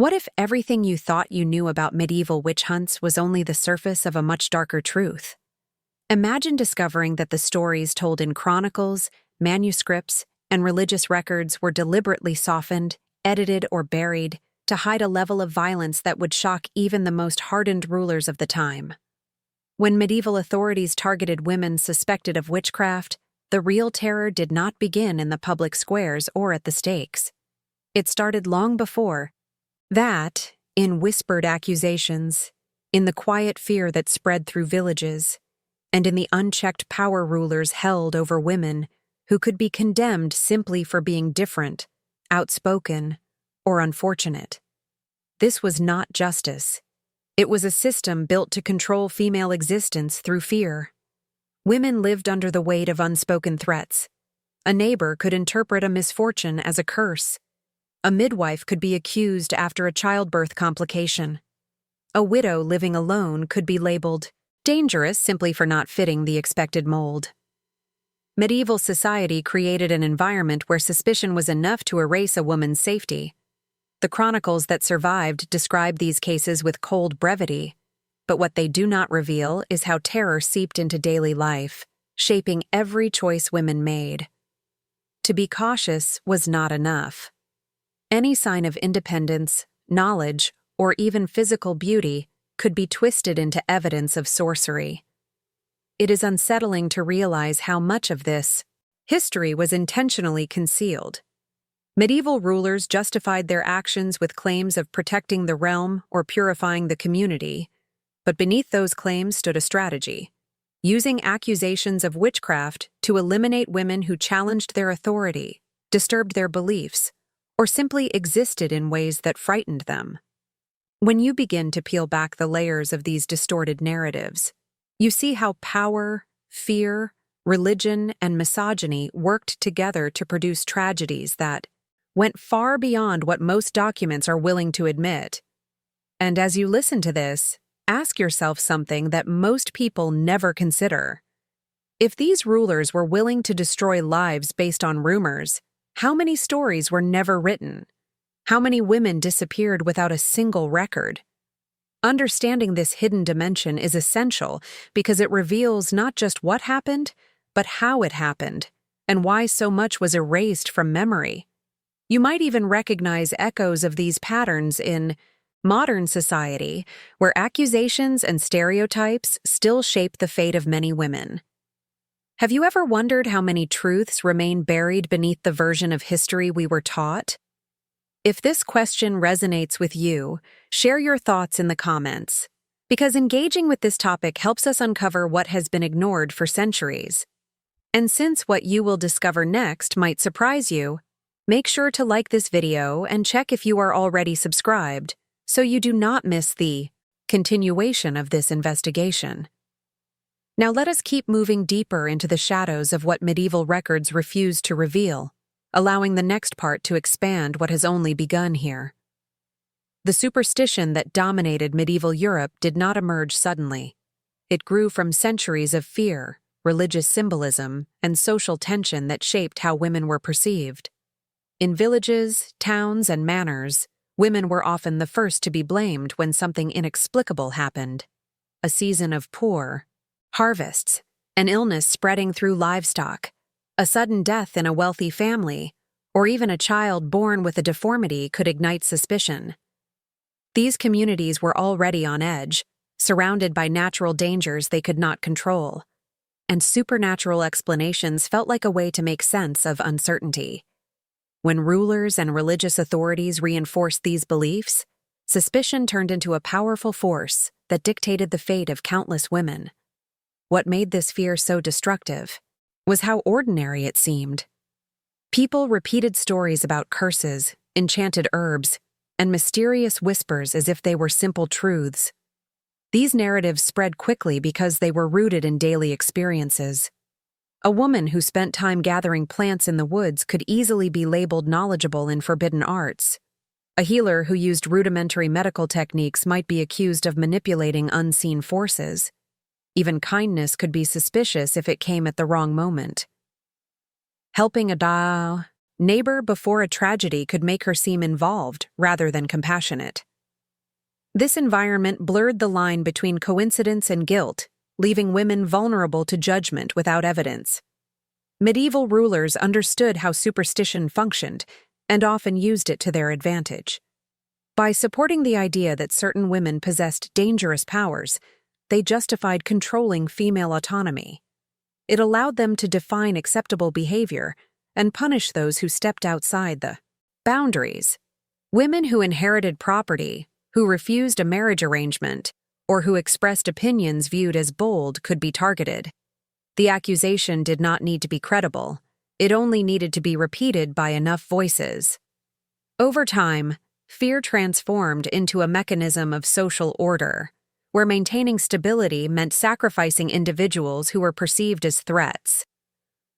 What if everything you thought you knew about medieval witch hunts was only the surface of a much darker truth? Imagine discovering that the stories told in chronicles, manuscripts, and religious records were deliberately softened, edited, or buried to hide a level of violence that would shock even the most hardened rulers of the time. When medieval authorities targeted women suspected of witchcraft, the real terror did not begin in the public squares or at the stakes. It started long before that, in whispered accusations, in the quiet fear that spread through villages, and in the unchecked power rulers held over women who could be condemned simply for being different, outspoken, or unfortunate. This was not justice. It was a system built to control female existence through fear. Women lived under the weight of unspoken threats. A neighbor could interpret a misfortune as a curse. A midwife could be accused after a childbirth complication. A widow living alone could be labeled dangerous simply for not fitting the expected mold. Medieval society created an environment where suspicion was enough to erase a woman's safety. The chronicles that survived describe these cases with cold brevity, but what they do not reveal is how terror seeped into daily life, shaping every choice women made. To be cautious was not enough. Any sign of independence, knowledge, or even physical beauty could be twisted into evidence of sorcery. It is unsettling to realize how much of this history was intentionally concealed. Medieval rulers justified their actions with claims of protecting the realm or purifying the community, but beneath those claims stood a strategy: using accusations of witchcraft to eliminate women who challenged their authority, disturbed their beliefs, or simply existed in ways that frightened them. When you begin to peel back the layers of these distorted narratives, you see how power, fear, religion, and misogyny worked together to produce tragedies that went far beyond what most documents are willing to admit. And as you listen to this, ask yourself something that most people never consider. If these rulers were willing to destroy lives based on rumors, how many stories were never written? How many women disappeared without a single record? Understanding this hidden dimension is essential because it reveals not just what happened, but how it happened, and why so much was erased from memory. You might even recognize echoes of these patterns in modern society, where accusations and stereotypes still shape the fate of many women. Have you ever wondered how many truths remain buried beneath the version of history we were taught? If this question resonates with you, share your thoughts in the comments, because engaging with this topic helps us uncover what has been ignored for centuries. And since what you will discover next might surprise you, make sure to like this video and check if you are already subscribed, so you do not miss the continuation of this investigation. Now let us keep moving deeper into the shadows of what medieval records refuse to reveal, allowing the next part to expand what has only begun here. The superstition that dominated medieval Europe did not emerge suddenly. It grew from centuries of fear, religious symbolism, and social tension that shaped how women were perceived. In villages, towns, and manors, women were often the first to be blamed when something inexplicable happened. A season of poor harvests, an illness spreading through livestock, a sudden death in a wealthy family, or even a child born with a deformity could ignite suspicion. These communities were already on edge, surrounded by natural dangers they could not control, and supernatural explanations felt like a way to make sense of uncertainty. When rulers and religious authorities reinforced these beliefs, suspicion turned into a powerful force that dictated the fate of countless women. What made this fear so destructive was how ordinary it seemed. People repeated stories about curses, enchanted herbs, and mysterious whispers as if they were simple truths. These narratives spread quickly because they were rooted in daily experiences. A woman who spent time gathering plants in the woods could easily be labeled knowledgeable in forbidden arts. A healer who used rudimentary medical techniques might be accused of manipulating unseen forces. Even kindness could be suspicious if it came at the wrong moment. Helping a neighbor before a tragedy could make her seem involved rather than compassionate. This environment blurred the line between coincidence and guilt, leaving women vulnerable to judgment without evidence. Medieval rulers understood how superstition functioned and often used it to their advantage. By supporting the idea that certain women possessed dangerous powers, they justified controlling female autonomy. It allowed them to define acceptable behavior and punish those who stepped outside the boundaries. Women who inherited property, who refused a marriage arrangement, or who expressed opinions viewed as bold could be targeted. The accusation did not need to be credible. It only needed to be repeated by enough voices. Over time, fear transformed into a mechanism of social order, where maintaining stability meant sacrificing individuals who were perceived as threats.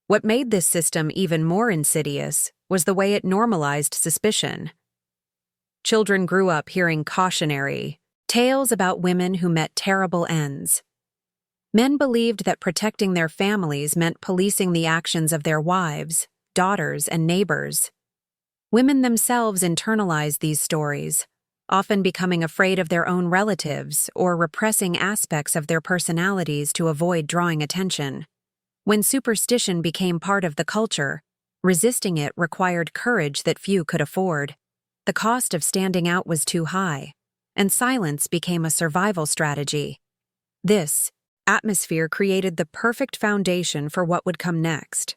What made this system even more insidious was the way it normalized suspicion. Children grew up hearing cautionary tales about women who met terrible ends. Men believed that protecting their families meant policing the actions of their wives, daughters, and neighbors. Women themselves internalized these stories, often becoming afraid of their own relatives or repressing aspects of their personalities to avoid drawing attention. When superstition became part of the culture, resisting it required courage that few could afford. The cost of standing out was too high, and silence became a survival strategy. This atmosphere created the perfect foundation for what would come next.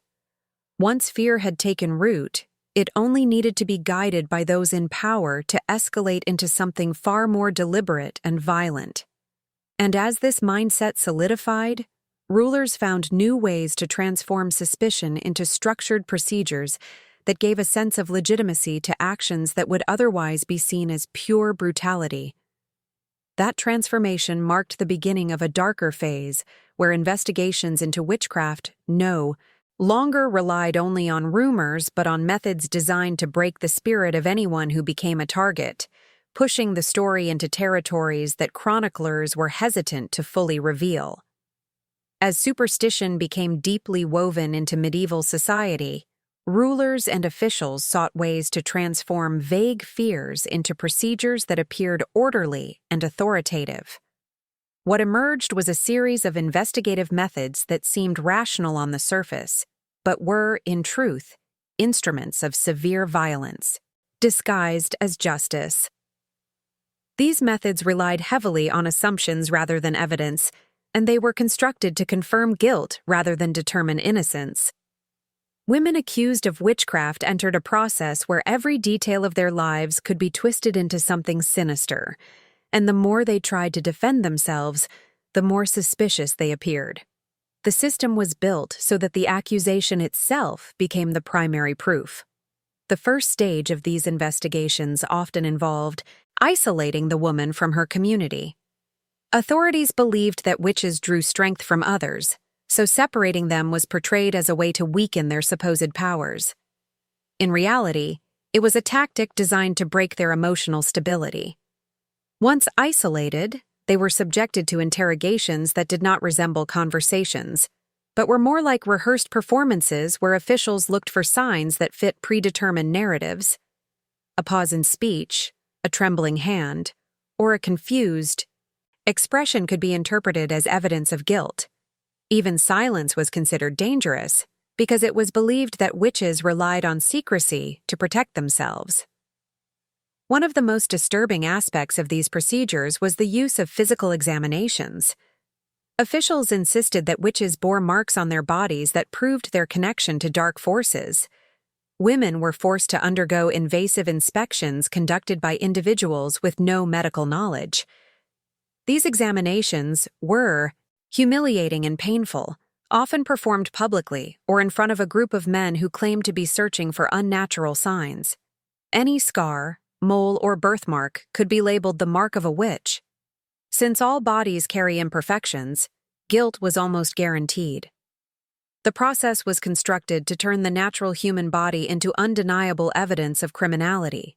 Once fear had taken root, it only needed to be guided by those in power to escalate into something far more deliberate and violent. And as this mindset solidified, rulers found new ways to transform suspicion into structured procedures that gave a sense of legitimacy to actions that would otherwise be seen as pure brutality. That transformation marked the beginning of a darker phase where investigations into witchcraft no longer relied only on rumors but on methods designed to break the spirit of anyone who became a target, pushing the story into territories that chroniclers were hesitant to fully reveal. As superstition became deeply woven into medieval society, rulers and officials sought ways to transform vague fears into procedures that appeared orderly and authoritative. What emerged was a series of investigative methods that seemed rational on the surface, but were, in truth, instruments of severe violence, disguised as justice. These methods relied heavily on assumptions rather than evidence, and they were constructed to confirm guilt rather than determine innocence. Women accused of witchcraft entered a process where every detail of their lives could be twisted into something sinister, and the more they tried to defend themselves, the more suspicious they appeared. The system was built so that the accusation itself became the primary proof. The first stage of these investigations often involved isolating the woman from her community. Authorities believed that witches drew strength from others, so separating them was portrayed as a way to weaken their supposed powers. In reality, it was a tactic designed to break their emotional stability. Once isolated, they were subjected to interrogations that did not resemble conversations, but were more like rehearsed performances where officials looked for signs that fit predetermined narratives. A pause in speech, a trembling hand, or a confused expression could be interpreted as evidence of guilt. Even silence was considered dangerous because it was believed that witches relied on secrecy to protect themselves. One of the most disturbing aspects of these procedures was the use of physical examinations. Officials insisted that witches bore marks on their bodies that proved their connection to dark forces. Women were forced to undergo invasive inspections conducted by individuals with no medical knowledge. These examinations were humiliating and painful, often performed publicly or in front of a group of men who claimed to be searching for unnatural signs. Any scar, mole, or birthmark could be labeled the mark of a witch. Since all bodies carry imperfections, guilt was almost guaranteed. The process was constructed to turn the natural human body into undeniable evidence of criminality.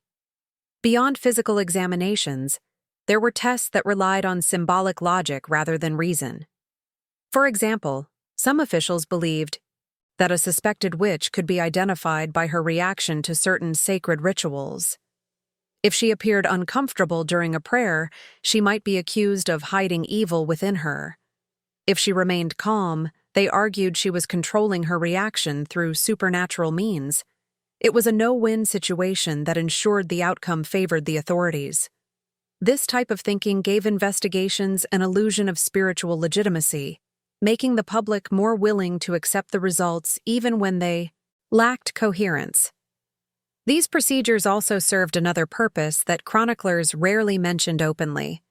Beyond physical examinations, there were tests that relied on symbolic logic rather than reason. For example, some officials believed that a suspected witch could be identified by her reaction to certain sacred rituals. If she appeared uncomfortable during a prayer, she might be accused of hiding evil within her. If she remained calm, they argued she was controlling her reaction through supernatural means. It was a no-win situation that ensured the outcome favored the authorities. This type of thinking gave investigations an illusion of spiritual legitimacy, making the public more willing to accept the results even when they lacked coherence. These procedures also served another purpose that chroniclers rarely mentioned openly.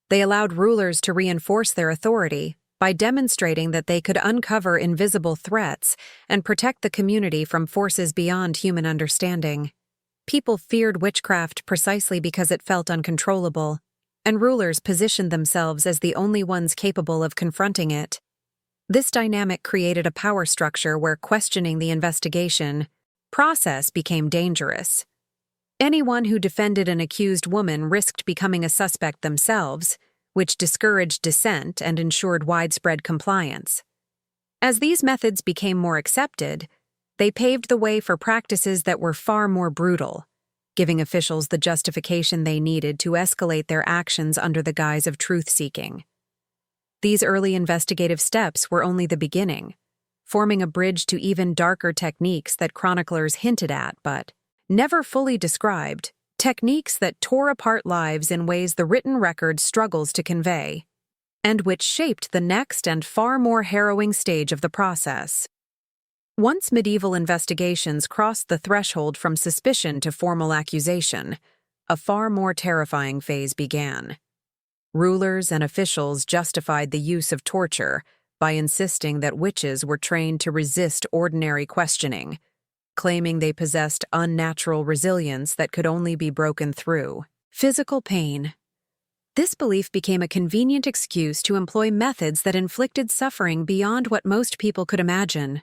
They allowed rulers to reinforce their authority by demonstrating that they could uncover invisible threats and protect the community from forces beyond human understanding. People feared witchcraft precisely because it felt uncontrollable, and rulers positioned themselves as the only ones capable of confronting it. This dynamic created a power structure where questioning the investigation process became dangerous. Anyone who defended an accused woman risked becoming a suspect themselves, which discouraged dissent and ensured widespread compliance. As these methods became more accepted, they paved the way for practices that were far more brutal, giving officials the justification they needed to escalate their actions under the guise of truth-seeking. These early investigative steps were only the beginning, forming a bridge to even darker techniques that chroniclers hinted at but never fully described, techniques that tore apart lives in ways the written record struggles to convey, and which shaped the next and far more harrowing stage of the process. Once medieval investigations crossed the threshold from suspicion to formal accusation, a far more terrifying phase began. Rulers and officials justified the use of torture by insisting that witches were trained to resist ordinary questioning, claiming they possessed unnatural resilience that could only be broken through physical pain. This belief became a convenient excuse to employ methods that inflicted suffering beyond what most people could imagine.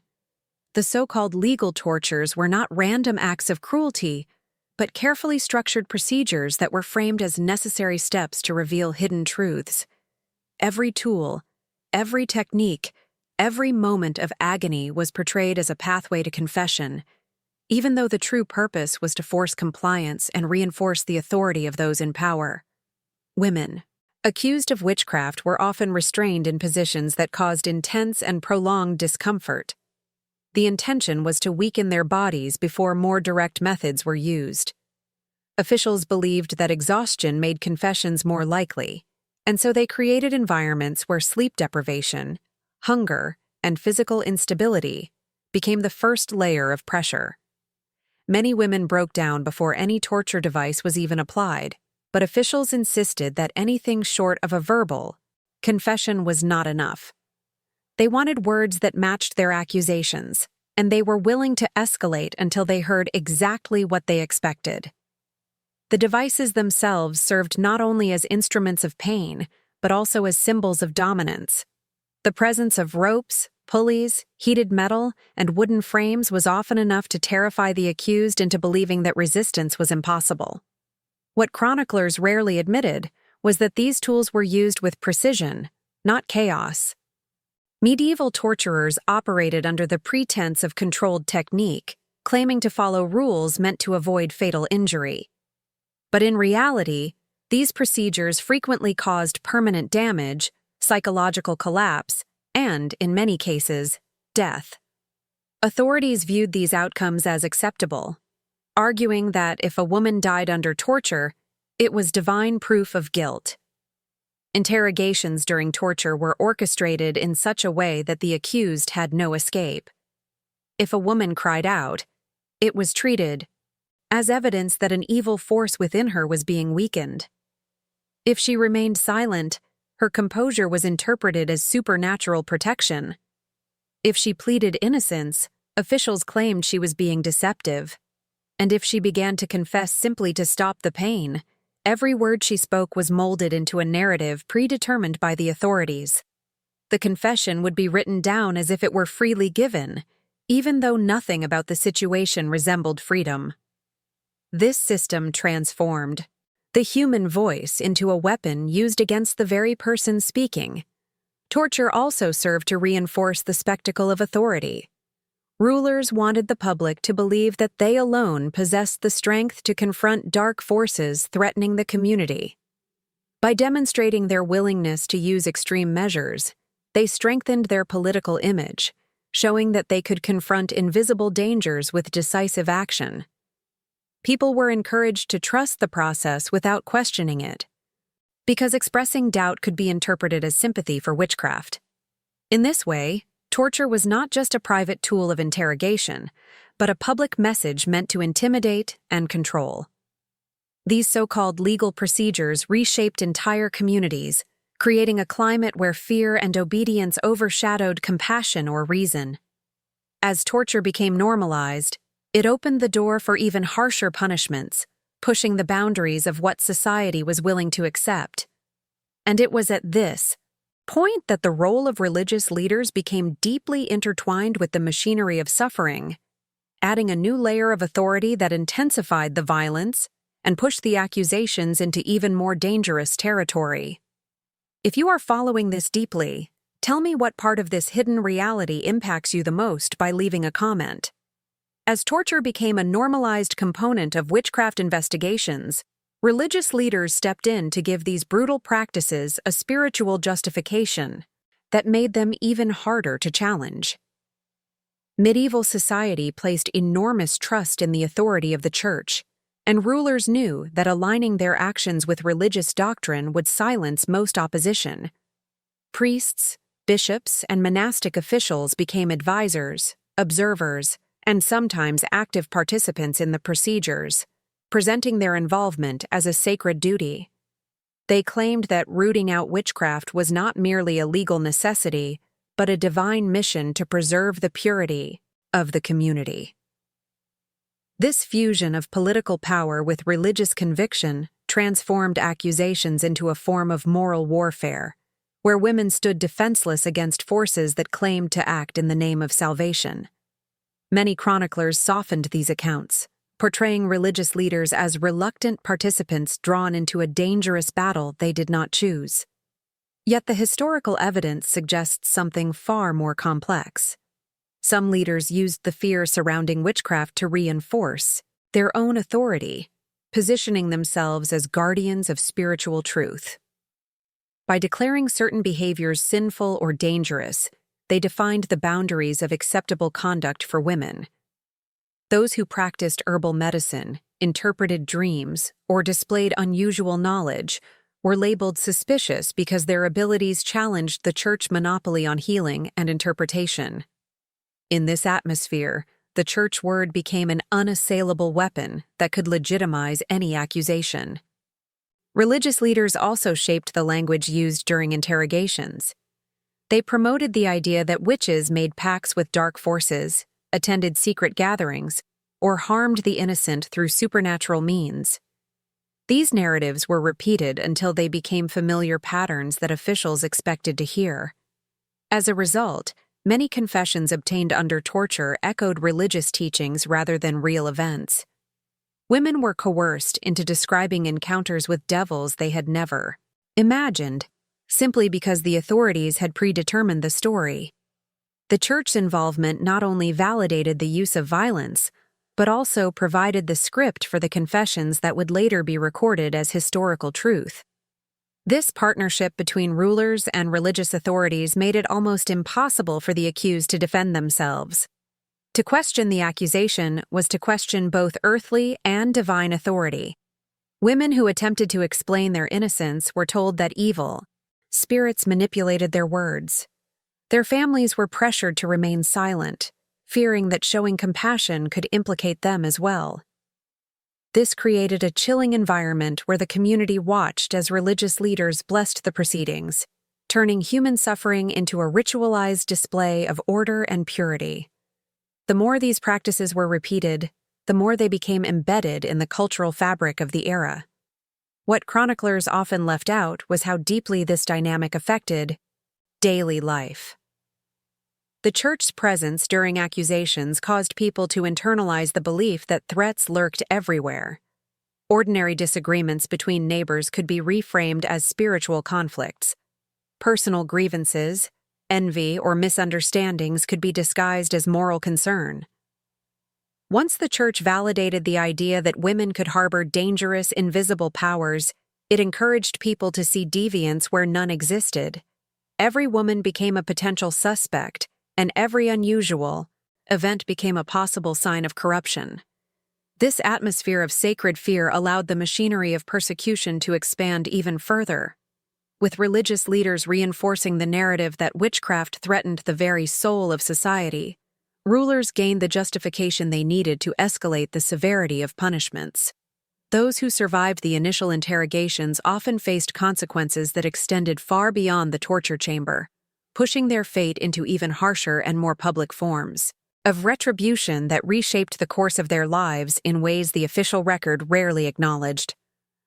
The so-called legal tortures were not random acts of cruelty, but carefully structured procedures that were framed as necessary steps to reveal hidden truths. Every tool, every technique, every moment of agony was portrayed as a pathway to confession, even though the true purpose was to force compliance and reinforce the authority of those in power. Women, accused of witchcraft, were often restrained in positions that caused intense and prolonged discomfort. The intention was to weaken their bodies before more direct methods were used. Officials believed that exhaustion made confessions more likely, and so they created environments where sleep deprivation, hunger, and physical instability became the first layer of pressure. Many women broke down before any torture device was even applied, but officials insisted that anything short of a verbal confession was not enough. They wanted words that matched their accusations, and they were willing to escalate until they heard exactly what they expected. The devices themselves served not only as instruments of pain, but also as symbols of dominance. The presence of ropes, pulleys, heated metal, and wooden frames was often enough to terrify the accused into believing that resistance was impossible. What chroniclers rarely admitted was that these tools were used with precision, not chaos. Medieval torturers operated under the pretense of controlled technique, claiming to follow rules meant to avoid fatal injury. But in reality, these procedures frequently caused permanent damage, psychological collapse, and, in many cases, death. Authorities viewed these outcomes as acceptable, arguing that if a woman died under torture, it was divine proof of guilt. Interrogations during torture were orchestrated in such a way that the accused had no escape. If a woman cried out, it was treated as evidence that an evil force within her was being weakened. If she remained silent, her composure was interpreted as supernatural protection. If she pleaded innocence, officials claimed she was being deceptive. And if she began to confess simply to stop the pain, every word she spoke was molded into a narrative predetermined by the authorities. The confession would be written down as if it were freely given, even though nothing about the situation resembled freedom. This system transformed the human voice into a weapon used against the very person speaking. Torture also served to reinforce the spectacle of authority. Rulers wanted the public to believe that they alone possessed the strength to confront dark forces threatening the community. By demonstrating their willingness to use extreme measures, they strengthened their political image, showing that they could confront invisible dangers with decisive action. People were encouraged to trust the process without questioning it, because expressing doubt could be interpreted as sympathy for witchcraft. In this way, torture was not just a private tool of interrogation, but a public message meant to intimidate and control. These so-called legal procedures reshaped entire communities, creating a climate where fear and obedience overshadowed compassion or reason. As torture became normalized, it opened the door for even harsher punishments, pushing the boundaries of what society was willing to accept. And it was at this point that the role of religious leaders became deeply intertwined with the machinery of suffering, adding a new layer of authority that intensified the violence and pushed the accusations into even more dangerous territory. If you are following this deeply, tell me what part of this hidden reality impacts you the most by leaving a comment. As torture became a normalized component of witchcraft investigations, religious leaders stepped in to give these brutal practices a spiritual justification that made them even harder to challenge. Medieval society placed enormous trust in the authority of the church, and rulers knew that aligning their actions with religious doctrine would silence most opposition. Priests, bishops, and monastic officials became advisors, observers, and sometimes active participants in the procedures, presenting their involvement as a sacred duty. They claimed that rooting out witchcraft was not merely a legal necessity, but a divine mission to preserve the purity of the community. This fusion of political power with religious conviction transformed accusations into a form of moral warfare, where women stood defenseless against forces that claimed to act in the name of salvation. Many chroniclers softened these accounts, portraying religious leaders as reluctant participants drawn into a dangerous battle they did not choose. Yet the historical evidence suggests something far more complex. Some leaders used the fear surrounding witchcraft to reinforce their own authority, positioning themselves as guardians of spiritual truth. By declaring certain behaviors sinful or dangerous, they defined the boundaries of acceptable conduct for women. Those who practiced herbal medicine, interpreted dreams, or displayed unusual knowledge were labeled suspicious because their abilities challenged the church monopoly on healing and interpretation. In this atmosphere, the church word became an unassailable weapon that could legitimize any accusation. Religious leaders also shaped the language used during interrogations. They promoted the idea that witches made pacts with dark forces, attended secret gatherings, or harmed the innocent through supernatural means. These narratives were repeated until they became familiar patterns that officials expected to hear. As a result, many confessions obtained under torture echoed religious teachings rather than real events. Women were coerced into describing encounters with devils they had never imagined, simply because the authorities had predetermined the story. The church's involvement not only validated the use of violence, but also provided the script for the confessions that would later be recorded as historical truth. This partnership between rulers and religious authorities made it almost impossible for the accused to defend themselves. To question the accusation was to question both earthly and divine authority. Women who attempted to explain their innocence were told that evil spirits manipulated their words. Their families were pressured to remain silent, fearing that showing compassion could implicate them as well. This created a chilling environment where the community watched as religious leaders blessed the proceedings, turning human suffering into a ritualized display of order and purity. The more these practices were repeated, the more they became embedded in the cultural fabric of the era. What chroniclers often left out was how deeply this dynamic affected daily life. The church's presence during accusations caused people to internalize the belief that threats lurked everywhere. Ordinary disagreements between neighbors could be reframed as spiritual conflicts. Personal grievances, envy, or misunderstandings could be disguised as moral concern. Once the church validated the idea that women could harbor dangerous, invisible powers, it encouraged people to see deviance where none existed. Every woman became a potential suspect, and every unusual event became a possible sign of corruption. This atmosphere of sacred fear allowed the machinery of persecution to expand even further, with religious leaders reinforcing the narrative that witchcraft threatened the very soul of society. Rulers gained the justification they needed to escalate the severity of punishments. Those who survived the initial interrogations often faced consequences that extended far beyond the torture chamber, pushing their fate into even harsher and more public forms of retribution that reshaped the course of their lives in ways the official record rarely acknowledged.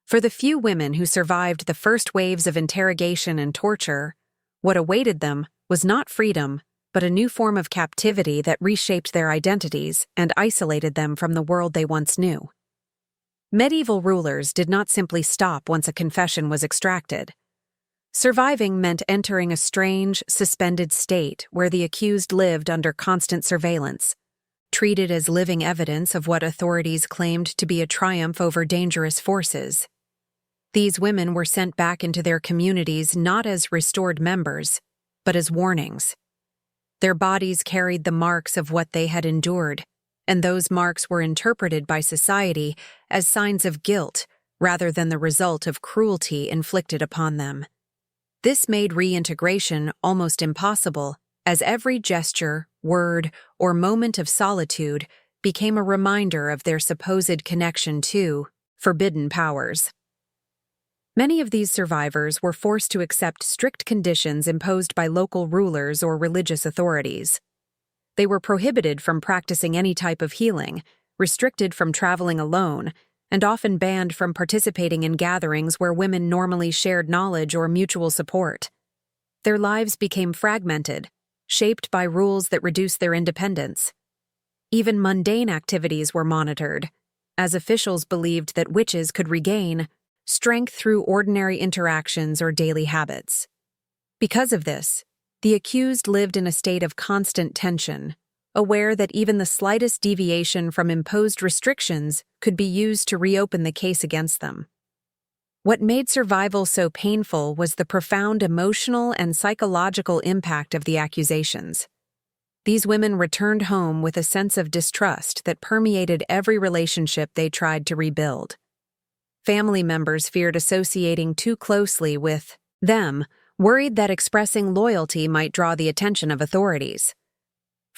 For the few women who survived the first waves of interrogation and torture, what awaited them was not freedom, but a new form of captivity that reshaped their identities and isolated them from the world they once knew. Medieval rulers did not simply stop once a confession was extracted. Surviving meant entering a strange, suspended state where the accused lived under constant surveillance, treated as living evidence of what authorities claimed to be a triumph over dangerous forces. These women were sent back into their communities not as restored members, but as warnings. Their bodies carried the marks of what they had endured, and those marks were interpreted by society as signs of guilt rather than the result of cruelty inflicted upon them. This made reintegration almost impossible, as every gesture, word, or moment of solitude became a reminder of their supposed connection to forbidden powers. Many of these survivors were forced to accept strict conditions imposed by local rulers or religious authorities. They were prohibited from practicing any type of healing, restricted from traveling alone, and often banned from participating in gatherings where women normally shared knowledge or mutual support. Their lives became fragmented, shaped by rules that reduced their independence. Even mundane activities were monitored, as officials believed that witches could regain strength through ordinary interactions or daily habits. Because of this, the accused lived in a state of constant tension, aware that even the slightest deviation from imposed restrictions could be used to reopen the case against them. What made survival so painful was the profound emotional and psychological impact of the accusations. These women returned home with a sense of distrust that permeated every relationship they tried to rebuild. Family members feared associating too closely with them, worried that expressing loyalty might draw the attention of authorities.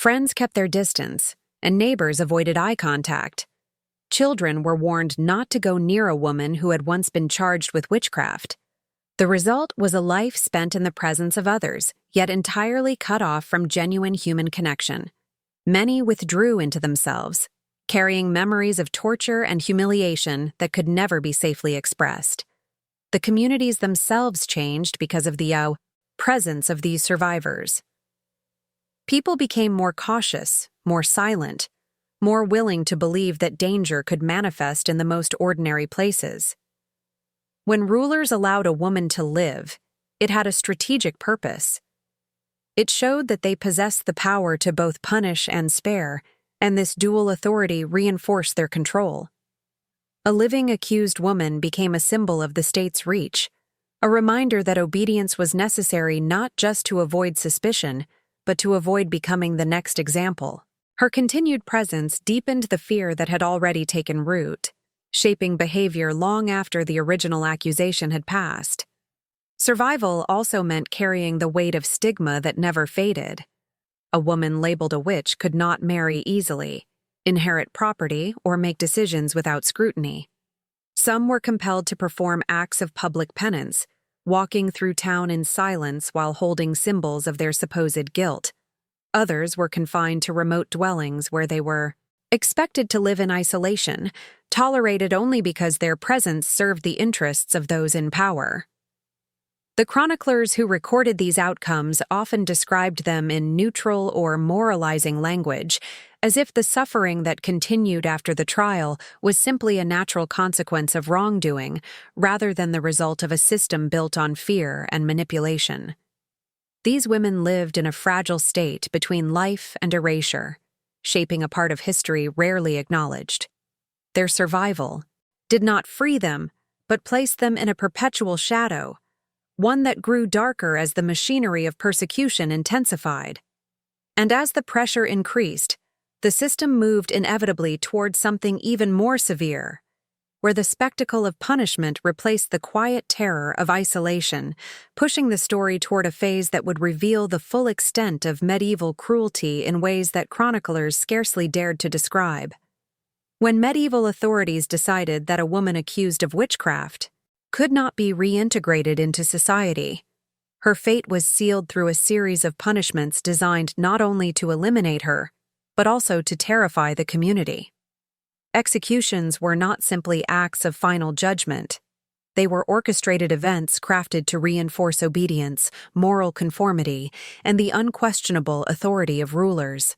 Friends kept their distance, and neighbors avoided eye contact. Children were warned not to go near a woman who had once been charged with witchcraft. The result was a life spent in the presence of others, yet entirely cut off from genuine human connection. Many withdrew into themselves, carrying memories of torture and humiliation that could never be safely expressed. The communities themselves changed because of the presence of these survivors. People became more cautious, more silent, more willing to believe that danger could manifest in the most ordinary places. When rulers allowed a woman to live, it had a strategic purpose. It showed that they possessed the power to both punish and spare, and this dual authority reinforced their control. A living accused woman became a symbol of the state's reach, a reminder that obedience was necessary not just to avoid suspicion, but to avoid becoming the next example. Her continued presence deepened the fear that had already taken root, shaping behavior long after the original accusation had passed. Survival also meant carrying the weight of stigma that never faded. A woman labeled a witch could not marry easily, inherit property, or make decisions without scrutiny. Some were compelled to perform acts of public penance, walking through town in silence while holding symbols of their supposed guilt. Others were confined to remote dwellings where they were expected to live in isolation, tolerated only because their presence served the interests of those in power. The chroniclers who recorded these outcomes often described them in neutral or moralizing language, as if the suffering that continued after the trial was simply a natural consequence of wrongdoing, rather than the result of a system built on fear and manipulation. These women lived in a fragile state between life and erasure, shaping a part of history rarely acknowledged. Their survival did not free them, but placed them in a perpetual shadow, one that grew darker as the machinery of persecution intensified. And as the pressure increased, the system moved inevitably toward something even more severe, where the spectacle of punishment replaced the quiet terror of isolation, pushing the story toward a phase that would reveal the full extent of medieval cruelty in ways that chroniclers scarcely dared to describe. When medieval authorities decided that a woman accused of witchcraft could not be reintegrated into society, her fate was sealed through a series of punishments designed not only to eliminate her, but also to terrify the community. Executions were not simply acts of final judgment. They were orchestrated events crafted to reinforce obedience, moral conformity, and the unquestionable authority of rulers.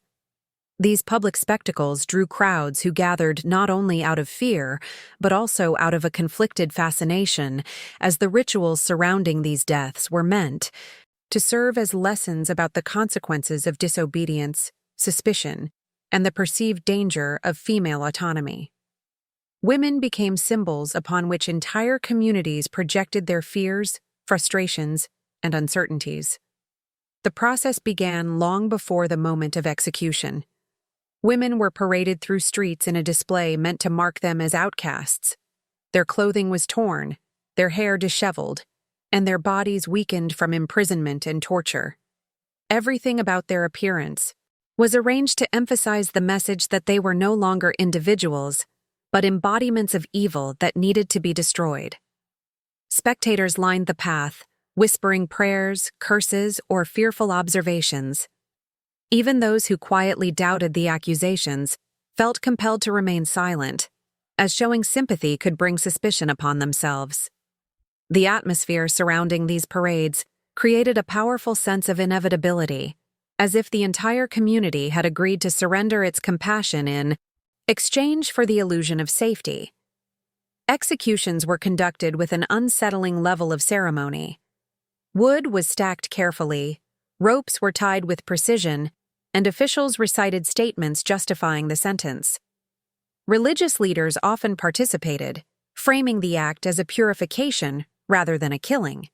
These public spectacles drew crowds who gathered not only out of fear, but also out of a conflicted fascination, as the rituals surrounding these deaths were meant to serve as lessons about the consequences of disobedience, suspicion, and the perceived danger of female autonomy. Women became symbols upon which entire communities projected their fears, frustrations, and uncertainties. The process began long before the moment of execution. Women were paraded through streets in a display meant to mark them as outcasts. Their clothing was torn, their hair disheveled, and their bodies weakened from imprisonment and torture. Everything about their appearance was arranged to emphasize the message that they were no longer individuals, but embodiments of evil that needed to be destroyed. Spectators lined the path, whispering prayers, curses, or fearful observations. Even those who quietly doubted the accusations felt compelled to remain silent, as showing sympathy could bring suspicion upon themselves. The atmosphere surrounding these parades created a powerful sense of inevitability, as if the entire community had agreed to surrender its compassion in exchange for the illusion of safety. Executions were conducted with an unsettling level of ceremony. Wood was stacked carefully, ropes were tied with precision, and officials recited statements justifying the sentence. Religious leaders often participated, framing the act as a purification rather than a killing.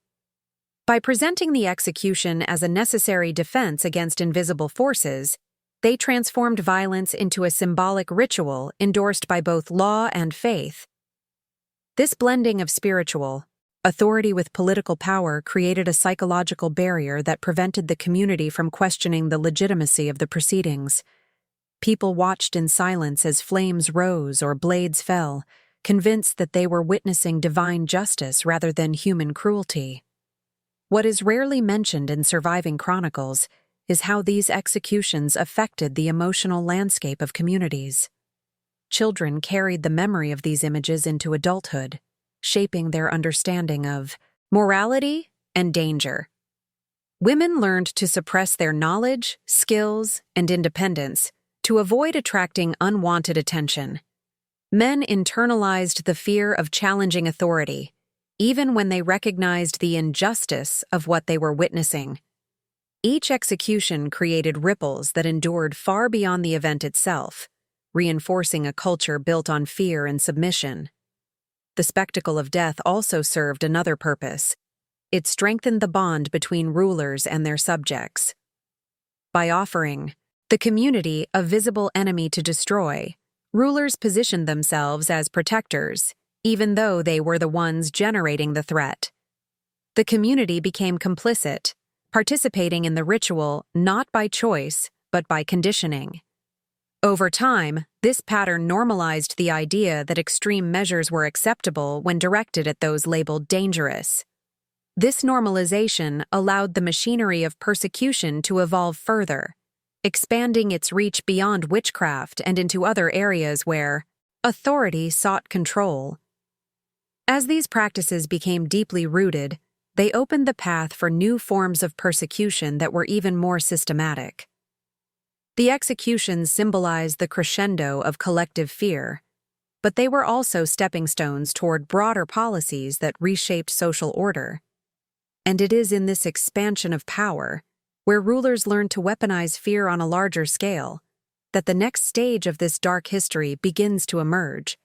By presenting the execution as a necessary defense against invisible forces, they transformed violence into a symbolic ritual endorsed by both law and faith. This blending of spiritual authority with political power created a psychological barrier that prevented the community from questioning the legitimacy of the proceedings. People watched in silence as flames rose or blades fell, convinced that they were witnessing divine justice rather than human cruelty. What is rarely mentioned in surviving chronicles is how these executions affected the emotional landscape of communities. Children carried the memory of these images into adulthood, shaping their understanding of morality and danger. Women learned to suppress their knowledge, skills, and independence to avoid attracting unwanted attention. Men internalized the fear of challenging authority, even when they recognized the injustice of what they were witnessing. Each execution created ripples that endured far beyond the event itself, reinforcing a culture built on fear and submission. The spectacle of death also served another purpose. It strengthened the bond between rulers and their subjects. By offering the community a visible enemy to destroy, rulers positioned themselves as protectors, even though they were the ones generating the threat. The community became complicit, participating in the ritual not by choice, but by conditioning. Over time, this pattern normalized the idea that extreme measures were acceptable when directed at those labeled dangerous. This normalization allowed the machinery of persecution to evolve further, expanding its reach beyond witchcraft and into other areas where authority sought control. As these practices became deeply rooted, they opened the path for new forms of persecution that were even more systematic. The executions symbolized the crescendo of collective fear, but they were also stepping stones toward broader policies that reshaped social order. And it is in this expansion of power, where rulers learn to weaponize fear on a larger scale, that the next stage of this dark history begins to emerge,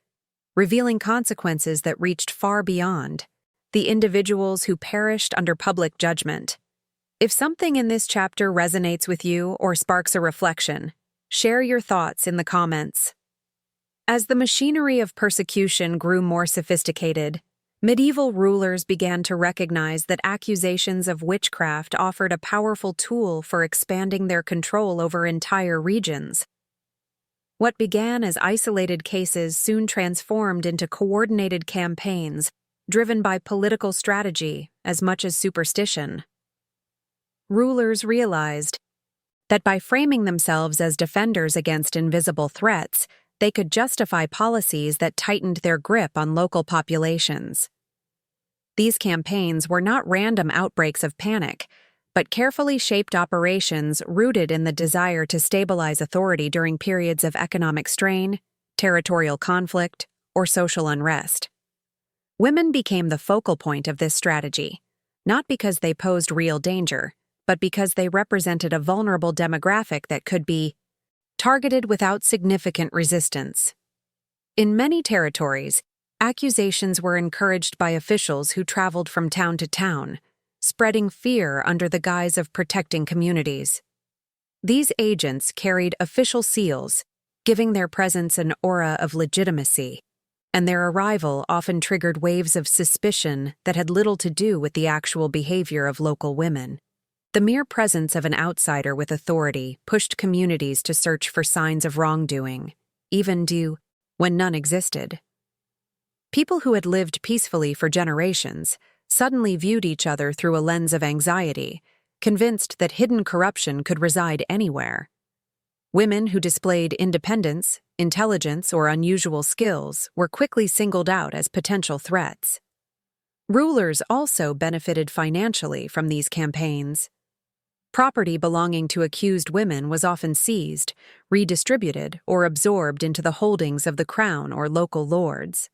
revealing consequences that reached far beyond the individuals who perished under public judgment. If something in this chapter resonates with you or sparks a reflection, share your thoughts in the comments. As the machinery of persecution grew more sophisticated, medieval rulers began to recognize that accusations of witchcraft offered a powerful tool for expanding their control over entire regions. What began as isolated cases soon transformed into coordinated campaigns driven by political strategy as much as superstition. Rulers realized that by framing themselves as defenders against invisible threats, they could justify policies that tightened their grip on local populations. These campaigns were not random outbreaks of panic, but carefully shaped operations rooted in the desire to stabilize authority during periods of economic strain, territorial conflict, or social unrest. Women became the focal point of this strategy, not because they posed real danger, but because they represented a vulnerable demographic that could be targeted without significant resistance. In many territories, accusations were encouraged by officials who traveled from town to town, spreading fear under the guise of protecting communities. These agents carried official seals, giving their presence an aura of legitimacy, and their arrival often triggered waves of suspicion that had little to do with the actual behavior of local women. The mere presence of an outsider with authority pushed communities to search for signs of wrongdoing, even when none existed. People who had lived peacefully for generations suddenly viewed each other through a lens of anxiety, convinced that hidden corruption could reside anywhere. Women who displayed independence, intelligence, or unusual skills were quickly singled out as potential threats. Rulers also benefited financially from these campaigns. Property belonging to accused women was often seized, redistributed, or absorbed into the holdings of the crown or local lords.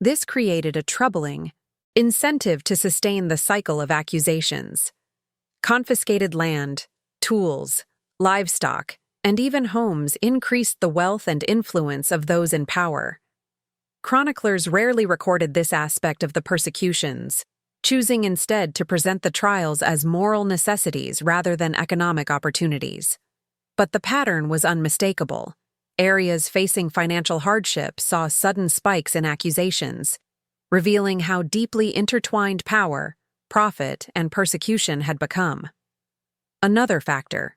This created a troubling incentive to sustain the cycle of accusations. Confiscated land, tools, livestock, and even homes increased the wealth and influence of those in power. Chroniclers rarely recorded this aspect of the persecutions, choosing instead to present the trials as moral necessities rather than economic opportunities. But the pattern was unmistakable. Areas facing financial hardship saw sudden spikes in accusations, revealing how deeply intertwined power, profit, and persecution had become. Another factor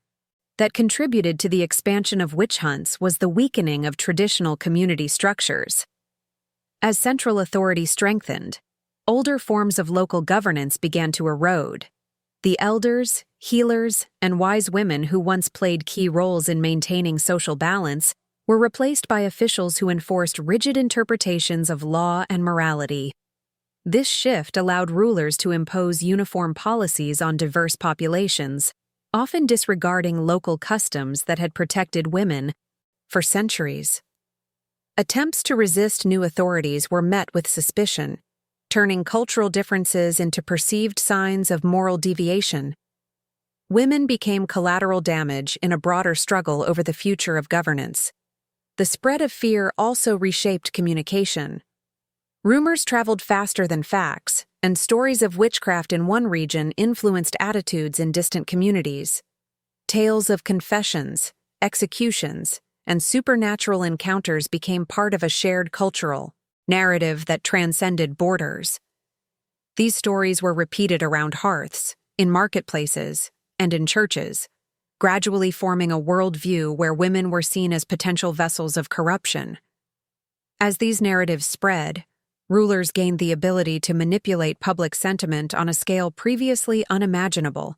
that contributed to the expansion of witch hunts was the weakening of traditional community structures. As central authority strengthened, older forms of local governance began to erode. The elders, healers, and wise women who once played key roles in maintaining social balance were replaced by officials who enforced rigid interpretations of law and morality. This shift allowed rulers to impose uniform policies on diverse populations, often disregarding local customs that had protected women for centuries. Attempts to resist new authorities were met with suspicion, turning cultural differences into perceived signs of moral deviation. Women became collateral damage in a broader struggle over the future of governance. The spread of fear also reshaped communication. Rumors traveled faster than facts, and stories of witchcraft in one region influenced attitudes in distant communities. Tales of confessions, executions, and supernatural encounters became part of a shared cultural narrative that transcended borders. These stories were repeated around hearths, in marketplaces, and in churches, gradually forming a worldview where women were seen as potential vessels of corruption. As these narratives spread, rulers gained the ability to manipulate public sentiment on a scale previously unimaginable,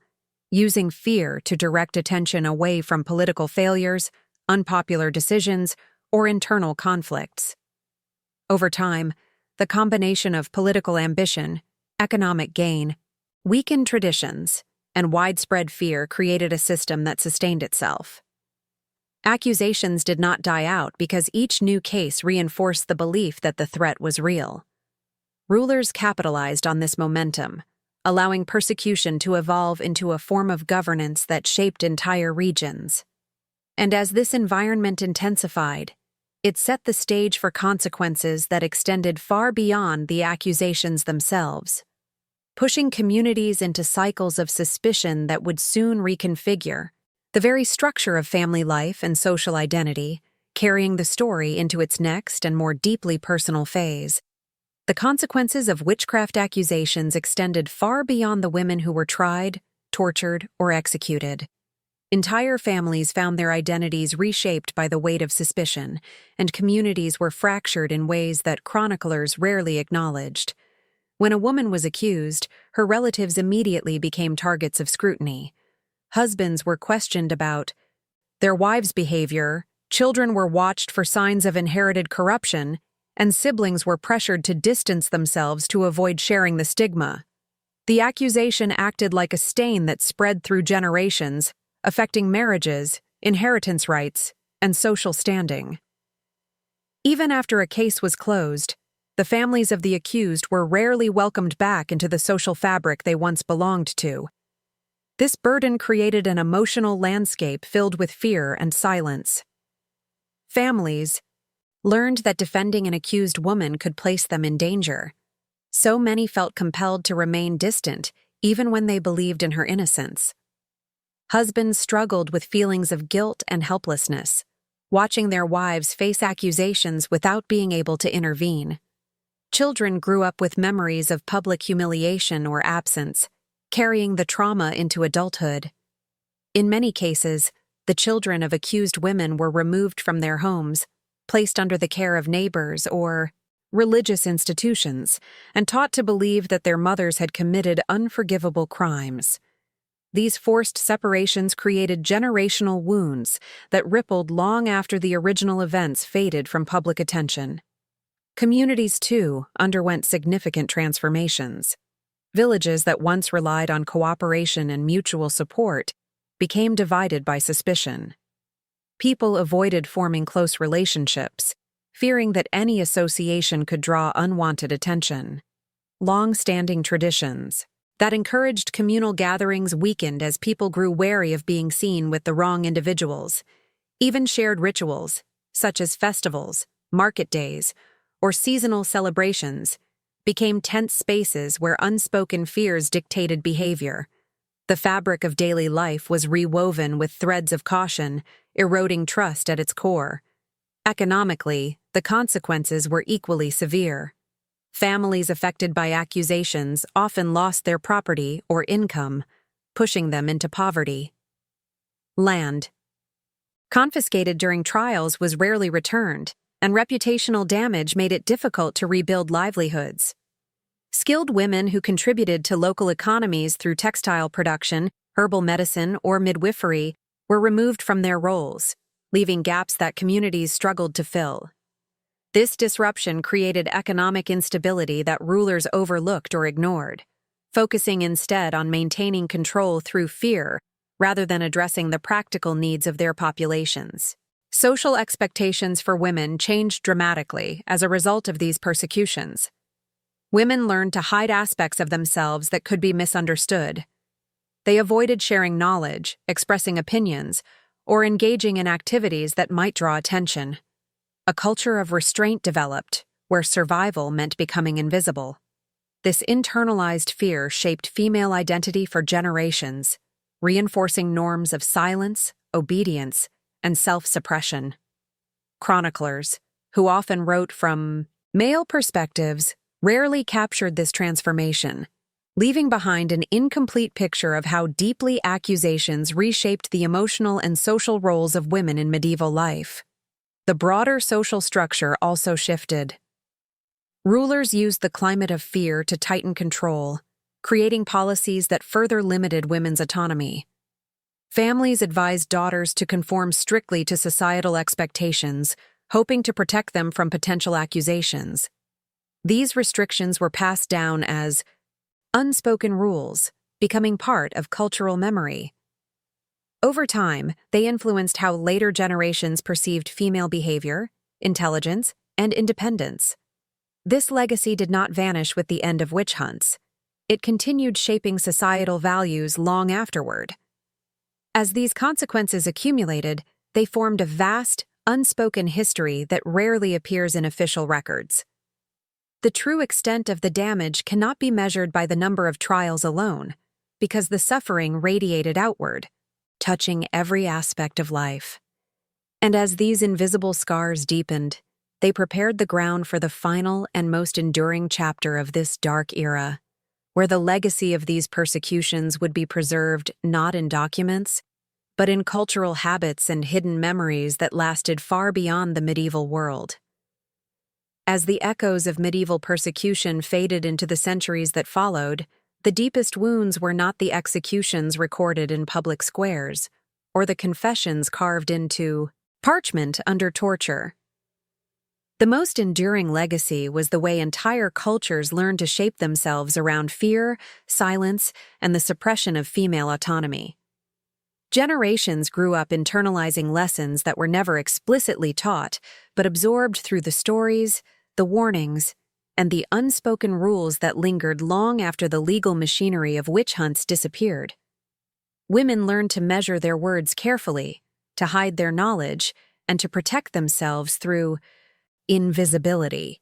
using fear to direct attention away from political failures, unpopular decisions, or internal conflicts. Over time, the combination of political ambition, economic gain, weakened traditions, and widespread fear created a system that sustained itself. Accusations did not die out because each new case reinforced the belief that the threat was real. Rulers capitalized on this momentum, allowing persecution to evolve into a form of governance that shaped entire regions. And as this environment intensified, it set the stage for consequences that extended far beyond the accusations themselves, pushing communities into cycles of suspicion that would soon reconfigure the very structure of family life and social identity, carrying the story into its next and more deeply personal phase. The consequences of witchcraft accusations extended far beyond the women who were tried, tortured, or executed. Entire families found their identities reshaped by the weight of suspicion, and communities were fractured in ways that chroniclers rarely acknowledged. When a woman was accused, her relatives immediately became targets of scrutiny. Husbands were questioned about their wives' behavior, children were watched for signs of inherited corruption, and siblings were pressured to distance themselves to avoid sharing the stigma. The accusation acted like a stain that spread through generations, affecting marriages, inheritance rights, and social standing. Even after a case was closed, the families of the accused were rarely welcomed back into the social fabric they once belonged to. This burden created an emotional landscape filled with fear and silence. Families learned that defending an accused woman could place them in danger. So many felt compelled to remain distant, even when they believed in her innocence. Husbands struggled with feelings of guilt and helplessness, watching their wives face accusations without being able to intervene. Children grew up with memories of public humiliation or absence, carrying the trauma into adulthood. In many cases, the children of accused women were removed from their homes, placed under the care of neighbors or religious institutions, and taught to believe that their mothers had committed unforgivable crimes. These forced separations created generational wounds that rippled long after the original events faded from public attention. Communities, too, underwent significant transformations. Villages that once relied on cooperation and mutual support became divided by suspicion. People avoided forming close relationships, fearing that any association could draw unwanted attention. Long-standing traditions that encouraged communal gatherings weakened as people grew wary of being seen with the wrong individuals. Even shared rituals, such as festivals, market days, or seasonal celebrations, became tense spaces where unspoken fears dictated behavior. The fabric of daily life was rewoven with threads of caution, eroding trust at its core. Economically, the consequences were equally severe. Families affected by accusations often lost their property or income, pushing them into poverty. Land confiscated during trials was rarely returned, and reputational damage made it difficult to rebuild livelihoods. Skilled women who contributed to local economies through textile production, herbal medicine, or midwifery were removed from their roles, leaving gaps that communities struggled to fill. This disruption created economic instability that rulers overlooked or ignored, focusing instead on maintaining control through fear rather than addressing the practical needs of their populations. Social expectations for women changed dramatically as a result of these persecutions. Women learned to hide aspects of themselves that could be misunderstood. They avoided sharing knowledge, expressing opinions, or engaging in activities that might draw attention. A culture of restraint developed, where survival meant becoming invisible. This internalized fear shaped female identity for generations, reinforcing norms of silence, obedience, and self-suppression. Chroniclers, who often wrote from male perspectives, rarely captured this transformation, leaving behind an incomplete picture of how deeply accusations reshaped the emotional and social roles of women in medieval life. The broader social structure also shifted. Rulers used the climate of fear to tighten control, creating policies that further limited women's autonomy. Families advised daughters to conform strictly to societal expectations, hoping to protect them from potential accusations. These restrictions were passed down as unspoken rules, becoming part of cultural memory. Over time, they influenced how later generations perceived female behavior, intelligence, and independence. This legacy did not vanish with the end of witch hunts. it continued shaping societal values long afterward. As these consequences accumulated, they formed a vast, unspoken history that rarely appears in official records. The true extent of the damage cannot be measured by the number of trials alone, because the suffering radiated outward, touching every aspect of life. And as these invisible scars deepened, they prepared the ground for the final and most enduring chapter of this dark era, where the legacy of these persecutions would be preserved not in documents, but in cultural habits and hidden memories that lasted far beyond the medieval world. As the echoes of medieval persecution faded into the centuries that followed, the deepest wounds were not the executions recorded in public squares, or the confessions carved into parchment under torture. The most enduring legacy was the way entire cultures learned to shape themselves around fear, silence, and the suppression of female autonomy. Generations grew up internalizing lessons that were never explicitly taught, but absorbed through the stories, the warnings, and the unspoken rules that lingered long after the legal machinery of witch hunts disappeared. Women learned to measure their words carefully, to hide their knowledge, and to protect themselves through invisibility.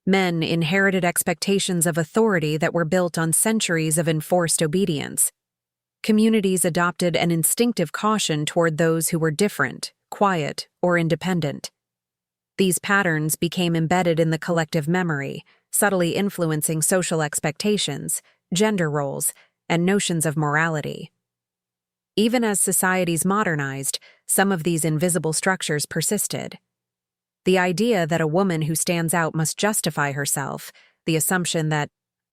Men inherited expectations of authority that were built on centuries of enforced obedience. Communities adopted an instinctive caution toward those who were different, quiet, or independent. These patterns became embedded in the collective memory, subtly influencing social expectations, gender roles, and notions of morality. Even as societies modernized, some of these invisible structures persisted. The idea that a woman who stands out must justify herself, the assumption that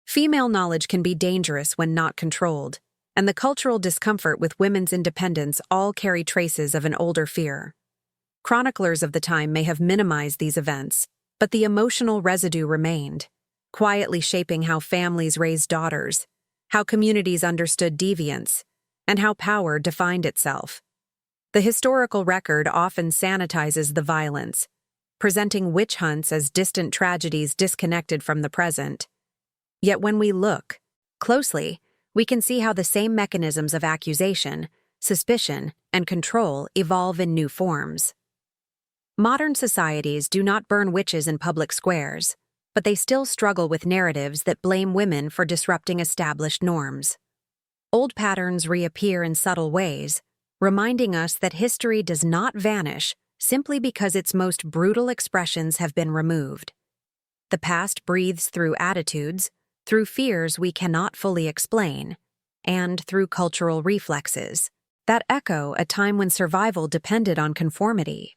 female knowledge can be dangerous when not controlled, and the cultural discomfort with women's independence all carry traces of an older fear. Chroniclers of the time may have minimized these events, but the emotional residue remained, quietly shaping how families raised daughters, how communities understood deviance, and how power defined itself. The historical record often sanitizes the violence, presenting witch hunts as distant tragedies disconnected from the present. Yet when we look closely, we can see how the same mechanisms of accusation, suspicion, and control evolve in new forms. Modern societies do not burn witches in public squares, but they still struggle with narratives that blame women for disrupting established norms. Old patterns reappear in subtle ways, reminding us that history does not vanish simply because its most brutal expressions have been removed. The past breathes through attitudes, through fears we cannot fully explain, and through cultural reflexes that echo a time when survival depended on conformity.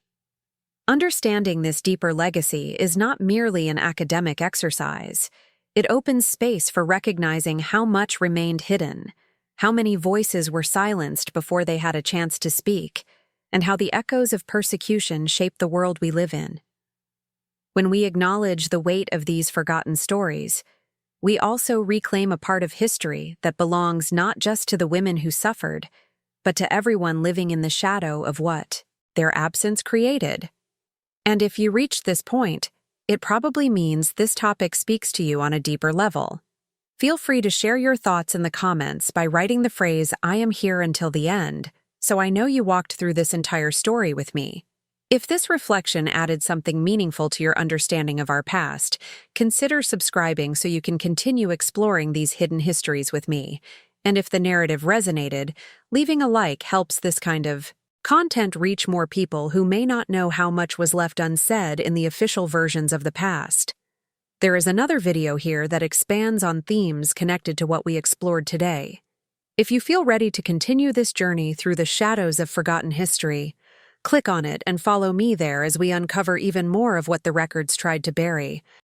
Understanding this deeper legacy is not merely an academic exercise. It opens space for recognizing how much remained hidden, how many voices were silenced before they had a chance to speak, and how the echoes of persecution shape the world we live in. When we acknowledge the weight of these forgotten stories, we also reclaim a part of history that belongs not just to the women who suffered, but to everyone living in the shadow of what their absence created. And if you reached this point, it probably means this topic speaks to you on a deeper level. Feel free to share your thoughts in the comments by writing the phrase "I am here until the end," so I know you walked through this entire story with me. If this reflection added something meaningful to your understanding of our past, consider subscribing so you can continue exploring these hidden histories with me. And if the narrative resonated, leaving a like helps this kind of content reach more people who may not know how much was left unsaid in the official versions of the past. There is another video here that expands on themes connected to what we explored today. If you feel ready to continue this journey through the shadows of forgotten history, click on it and follow me there as we uncover even more of what the records tried to bury.